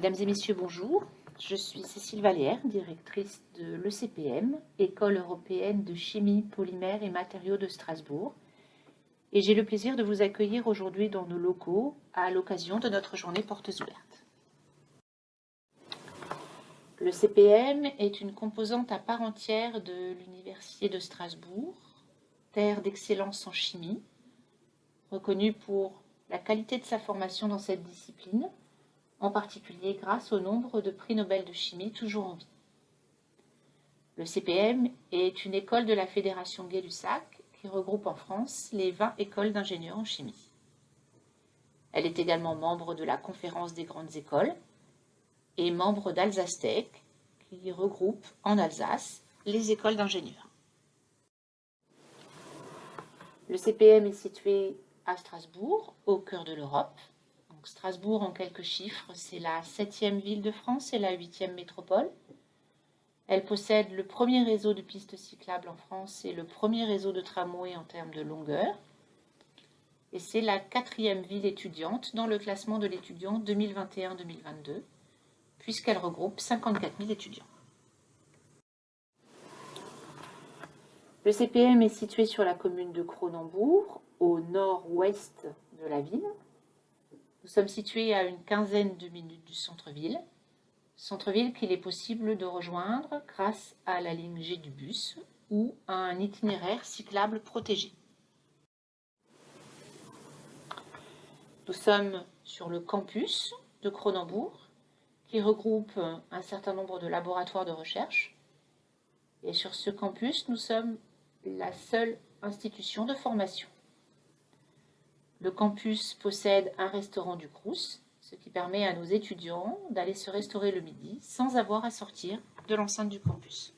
Mesdames et messieurs, bonjour. Je suis Cécile Vallière, directrice de l'ECPM, École européenne de chimie, polymères et matériaux de Strasbourg. Et j'ai le plaisir de vous accueillir aujourd'hui dans nos locaux à l'occasion de notre journée portes ouvertes. Le CPM est une composante à part entière de l'Université de Strasbourg, terre d'excellence en chimie, reconnue pour la qualité de sa formation dans cette discipline, en particulier grâce au nombre de prix Nobel de chimie toujours en vie. Le CPM est une école de la Fédération Gay-Lussac qui regroupe en France les 20 écoles d'ingénieurs en chimie. Elle est également membre de la Conférence des grandes écoles et membre d'Alsace-Tech qui regroupe en Alsace les écoles d'ingénieurs. Le CPM est situé à Strasbourg, au cœur de l'Europe. Strasbourg, en quelques chiffres, c'est la 7e ville de France et la 8e métropole. Elle possède le premier réseau de pistes cyclables en France et le premier réseau de tramway en termes de longueur. Et c'est la 4e ville étudiante dans le classement de l'étudiant 2021-2022, puisqu'elle regroupe 54 000 étudiants. Le CPM est situé sur la commune de Cronenbourg, au nord-ouest de la ville. Nous sommes situés à une quinzaine de minutes du centre-ville qu'il est possible de rejoindre grâce à la ligne G du bus ou à un itinéraire cyclable protégé. Nous sommes sur le campus de Cronenbourg qui regroupe un certain nombre de laboratoires de recherche. Et sur ce campus, nous sommes la seule institution de formation. Le campus possède un restaurant du Crous, ce qui permet à nos étudiants d'aller se restaurer le midi sans avoir à sortir de l'enceinte du campus.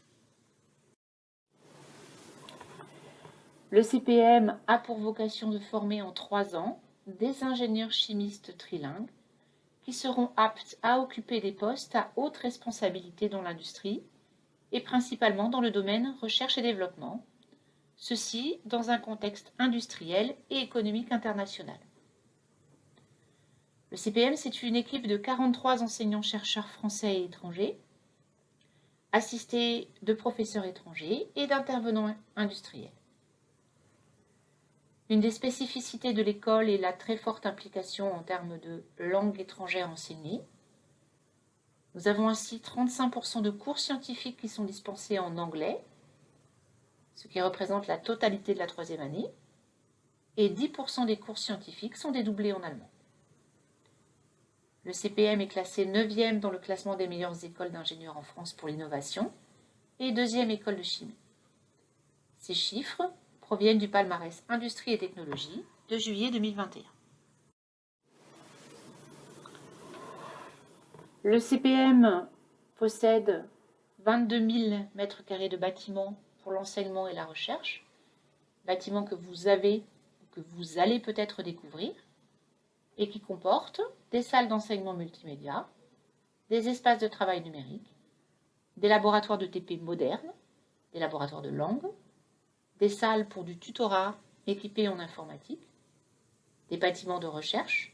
Le CPM a pour vocation de former en 3 ans des ingénieurs chimistes trilingues qui seront aptes à occuper des postes à haute responsabilité dans l'industrie et principalement dans le domaine recherche et développement, ceci dans un contexte industriel et économique international. Le CPM, c'est une équipe de 43 enseignants-chercheurs français et étrangers, assistés de professeurs étrangers et d'intervenants industriels. Une des spécificités de l'école est la très forte implication en termes de langue étrangère enseignée. Nous avons ainsi 35% de cours scientifiques qui sont dispensés en anglais, ce qui représente la totalité de la 3e année, et 10% des cours scientifiques sont dédoublés en allemand. Le CPM est classé 9e dans le classement des meilleures écoles d'ingénieurs en France pour l'innovation et 2e école de chimie. Ces chiffres proviennent du palmarès Industrie et Technologie de juillet 2021. Le CPM possède 22 000 m² de bâtiments pour l'enseignement et la recherche, bâtiments que vous avez ou que vous allez peut-être découvrir, et qui comportent des salles d'enseignement multimédia, des espaces de travail numérique, des laboratoires de TP modernes, des laboratoires de langue, des salles pour du tutorat équipées en informatique, des bâtiments de recherche,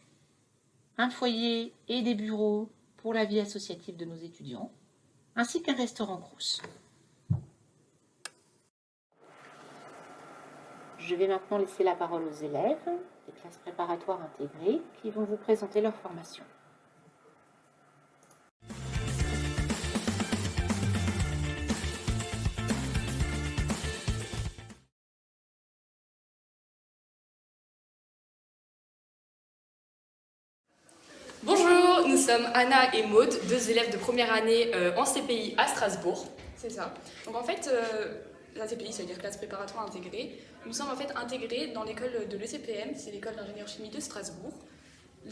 un foyer et des bureaux pour la vie associative de nos étudiants, ainsi qu'un restaurant Crous. Je vais maintenant laisser la parole aux élèves des classes préparatoires intégrées qui vont vous présenter leur formation. Bonjour, nous sommes Anna et Maude, 2 élèves de première année en CPI à Strasbourg. C'est ça. Donc en fait, la CPI, ça veut dire classe préparatoire intégrée. Nous sommes en fait intégrés dans l'école de l'ECPM, c'est l'école d'ingénieur chimie de Strasbourg.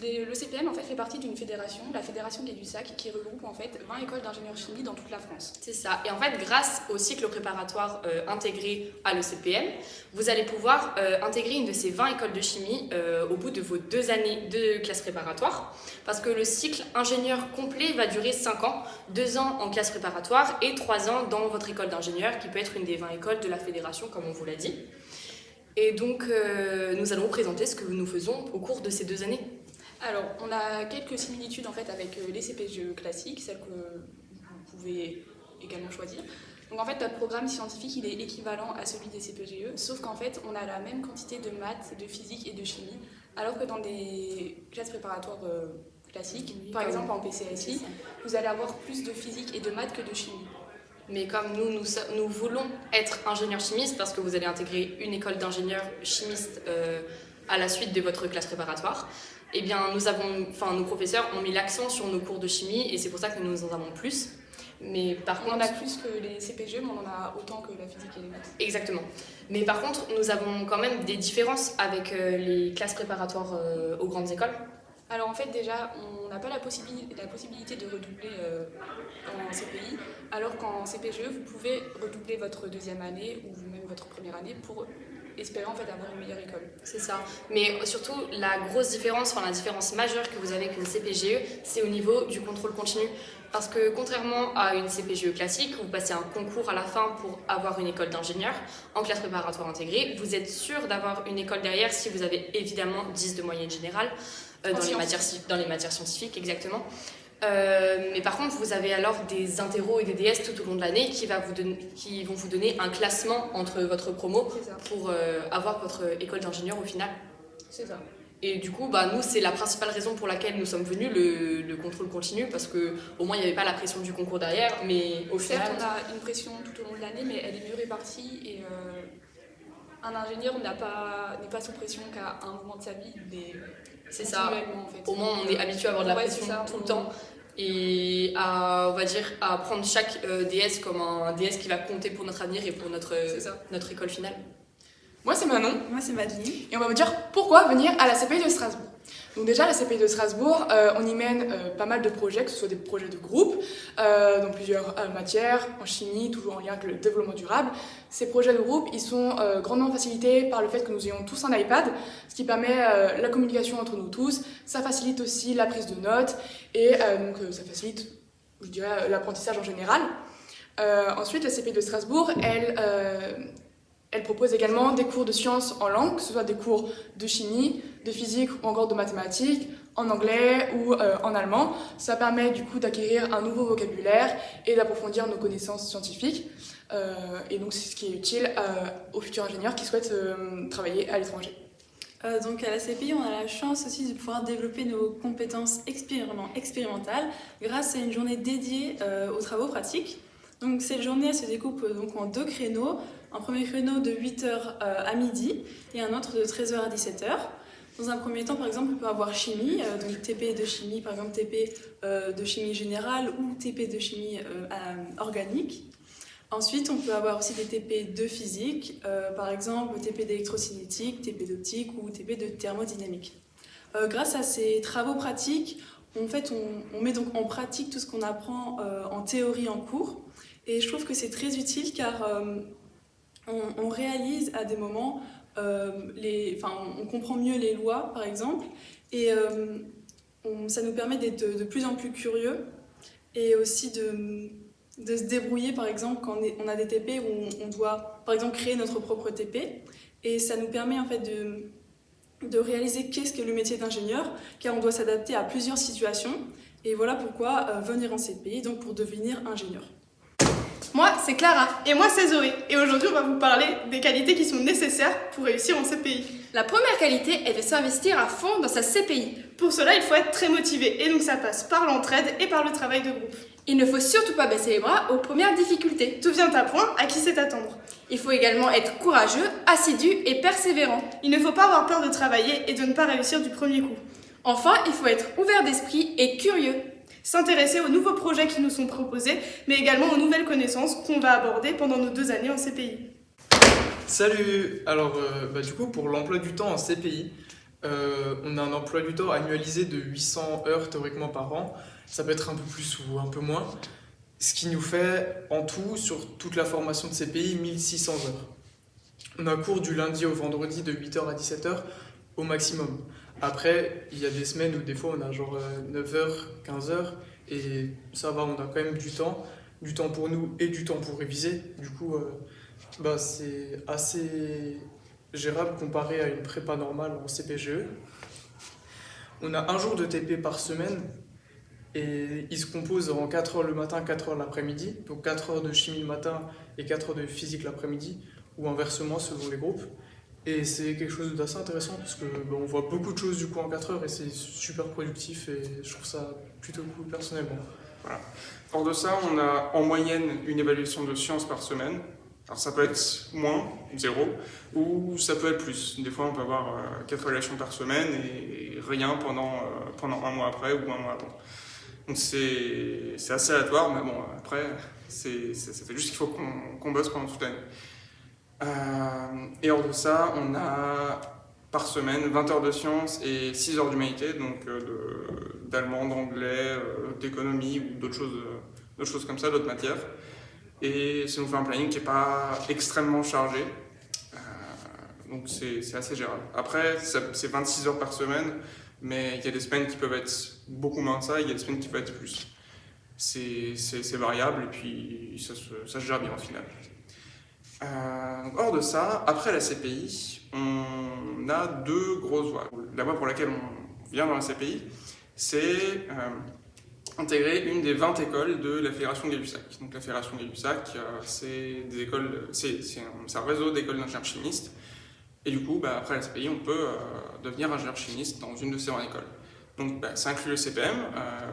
L'ECPM en fait fait partie d'une fédération, la fédération Gay-Lussac, qui regroupe en fait 20 écoles d'ingénieur chimie dans toute la France. C'est ça. Et en fait, grâce au cycle préparatoire intégré à l'ECPM, vous allez pouvoir intégrer une de ces 20 écoles de chimie au bout de vos 2 années de classe préparatoire. Parce que le cycle ingénieur complet va durer 5 ans, 2 ans en classe préparatoire et 3 ans dans votre école d'ingénieur, qui peut être une des 20 écoles de la fédération, comme on vous l'a dit. Et donc, nous allons vous présenter ce que nous faisons au cours de ces 2 années. Alors, on a quelques similitudes en fait avec les CPGE classiques, celles que vous pouvez également choisir. Donc en fait, notre programme scientifique, il est équivalent à celui des CPGE, sauf qu'en fait, on a la même quantité de maths, de physique et de chimie, alors que dans des classes préparatoires classiques, par exemple en PCSI, vous allez avoir plus de physique et de maths que de chimie. Mais comme nous voulons être ingénieurs chimistes, parce que vous allez intégrer une école d'ingénieurs chimistes à la suite de votre classe préparatoire, eh bien nos professeurs ont mis l'accent sur nos cours de chimie et c'est pour ça que nous en avons plus. Mais par contre, on en a plus que les CPGE, mais on en a autant que la physique et les maths. Exactement. Mais par contre, nous avons quand même des différences avec les classes préparatoires aux grandes écoles. Alors en fait déjà, on n'a pas la possibilité de redoubler en CPI, alors qu'en CPGE, vous pouvez redoubler votre deuxième année ou même votre première année pour espérer en fait avoir une meilleure école. C'est ça. Mais surtout, la grosse différence, la différence majeure que vous avez avec une CPGE, c'est au niveau du contrôle continu. Parce que contrairement à une CPGE classique, où vous passez un concours à la fin pour avoir une école d'ingénieur, en classe préparatoire intégrée, vous êtes sûr d'avoir une école derrière si vous avez évidemment 10 de moyenne générale, dans les matières scientifiques, exactement. Mais par contre, vous avez alors des interros et des DS tout au long de l'année qui vont vous donner un classement entre votre promo pour avoir votre école d'ingénieur au final. C'est ça. Et du coup, nous, c'est la principale raison pour laquelle nous sommes venus, le contrôle continu, parce qu'au moins, il n'y avait pas la pression du concours derrière, mais au final... Certes, on a une pression tout au long de l'année, mais elle est mieux répartie, et un ingénieur n'est pas sous pression qu'à un moment de sa vie, mais c'est ça, en fait. Au moins, on est habitué à avoir de la pression tout le temps, et on va dire, à prendre chaque DS comme un DS qui va compter pour notre avenir et pour notre école finale. Moi c'est Manon. Moi c'est Madeline. Et on va vous dire pourquoi venir à la CPI de Strasbourg. Donc déjà la CPI de Strasbourg, on y mène pas mal de projets, que ce soit des projets de groupe, dans plusieurs matières, en chimie, toujours en lien avec le développement durable. Ces projets de groupe, ils sont grandement facilités par le fait que nous ayons tous un iPad, ce qui permet la communication entre nous tous. Ça facilite aussi la prise de notes et donc ça facilite, je dirais, l'apprentissage en général. Ensuite, la CPI de Strasbourg, elle propose également des cours de sciences en langue, que ce soit des cours de chimie, de physique ou encore de mathématiques, en anglais ou en allemand. Ça permet du coup d'acquérir un nouveau vocabulaire et d'approfondir nos connaissances scientifiques. Et donc c'est ce qui est utile aux futurs ingénieurs qui souhaitent travailler à l'étranger. Donc à la CPI, on a la chance aussi de pouvoir développer nos compétences expérimentales grâce à une journée dédiée aux travaux pratiques. Donc cette journée elle se découpe donc en 2 créneaux. Un premier créneau de 8h à midi et un autre de 13h à 17h. Dans un premier temps, par exemple, on peut avoir chimie, donc TP de chimie, par exemple TP de chimie générale ou TP de chimie organique. Ensuite, on peut avoir aussi des TP de physique, par exemple TP d'électrocinétique, TP d'optique ou TP de thermodynamique. Grâce à ces travaux pratiques, on met donc en pratique tout ce qu'on apprend en théorie en cours. Et je trouve que c'est très utile car on réalise à des moments, on comprend mieux les lois par exemple, et ça nous permet d'être de plus en plus curieux et aussi de se débrouiller par exemple quand on a des TP où on doit par exemple créer notre propre TP, et ça nous permet en fait de réaliser qu'est-ce que le métier d'ingénieur, car on doit s'adapter à plusieurs situations, et voilà pourquoi venir en CPI, donc pour devenir ingénieur. Moi, c'est Clara. Et moi, c'est Zoé. Et aujourd'hui, on va vous parler des qualités qui sont nécessaires pour réussir en CPI. La première qualité est de s'investir à fond dans sa CPI. Pour cela, il faut être très motivé. Et donc, ça passe par l'entraide et par le travail de groupe. Il ne faut surtout pas baisser les bras aux premières difficultés. Tout vient à point, à qui sait attendre. Il faut également être courageux, assidu et persévérant. Il ne faut pas avoir peur de travailler et de ne pas réussir du premier coup. Enfin, il faut être ouvert d'esprit et curieux. S'intéresser aux nouveaux projets qui nous sont proposés, mais également aux nouvelles connaissances qu'on va aborder pendant nos 2 années en CPI. Salut! Alors, du coup, pour l'emploi du temps en CPI, on a un emploi du temps annualisé de 800 heures théoriquement par an. Ça peut être un peu plus ou un peu moins. Ce qui nous fait, en tout, sur toute la formation de CPI, 1600 heures. On a cours du lundi au vendredi de 8h à 17h au maximum. Après, il y a des semaines où des fois on a genre 9h, 15h, et ça va, on a quand même du temps pour nous et du temps pour réviser. Du coup, c'est assez gérable comparé à une prépa normale en CPGE. On a un jour de TP par semaine et il se compose en 4 heures le matin, 4 heures l'après-midi. Donc 4 heures de chimie le matin et 4 heures de physique l'après-midi, ou inversement selon les groupes. Et c'est quelque chose d'assez intéressant parce que on voit beaucoup de choses du coup en 4 heures et c'est super productif et je trouve ça plutôt cool personnellement. Voilà. Hors de ça, on a en moyenne une évaluation de sciences par semaine. Alors ça peut être moins, 0, ou ça peut être plus. Des fois, on peut avoir 4 évaluations par semaine et rien pendant un mois après ou un mois avant. Donc c'est assez aléatoire, mais bon, après, ça fait juste qu'il faut qu'on bosse pendant toute l'année. Et hors de ça, on a par semaine 20 heures de sciences et 6 heures d'humanité, donc d'allemand, d'anglais, d'économie ou d'autres choses comme ça, d'autres matières. Et ça nous fait un planning qui n'est pas extrêmement chargé, donc c'est assez gérable. Après, c'est 26 heures par semaine, mais il y a des semaines qui peuvent être beaucoup moins que ça, il y a des semaines qui peuvent être plus. C'est variable et puis ça se gère bien au final. Hors de ça, après la CPI, on a 2 grosses voies. La voie pour laquelle on vient dans la CPI, c'est intégrer une des 20 écoles de la Fédération Gay-Lussac. Donc la Fédération Gay-Lussac, c'est un réseau d'écoles d'ingénieurs chimistes. Et du coup, après la CPI, on peut devenir ingénieur chimiste dans une de ces 20 écoles. Donc ça inclut le CPM,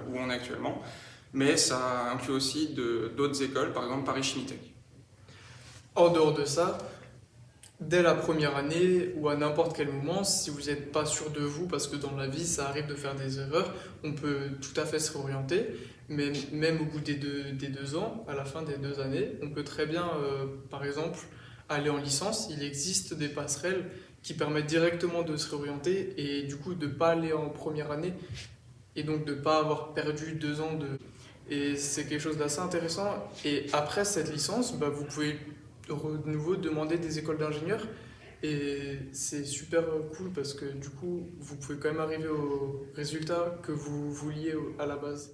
où on est actuellement, mais ça inclut aussi d'autres écoles, par exemple Paris Chimie Tech. En dehors de ça, dès la première année ou à n'importe quel moment, si vous n'êtes pas sûr de vous, parce que dans la vie ça arrive de faire des erreurs, on peut tout à fait se réorienter, mais même au bout des 2 ans, à la fin des 2 années, on peut très bien, par exemple, aller en licence. Il existe des passerelles qui permettent directement de se réorienter et du coup de ne pas aller en première année et donc de ne pas avoir perdu 2 ans de... Et c'est quelque chose d'assez intéressant. Et après cette licence, vous pouvez de nouveau demander des écoles d'ingénieurs et c'est super cool parce que du coup vous pouvez quand même arriver au résultat que vous vouliez à la base.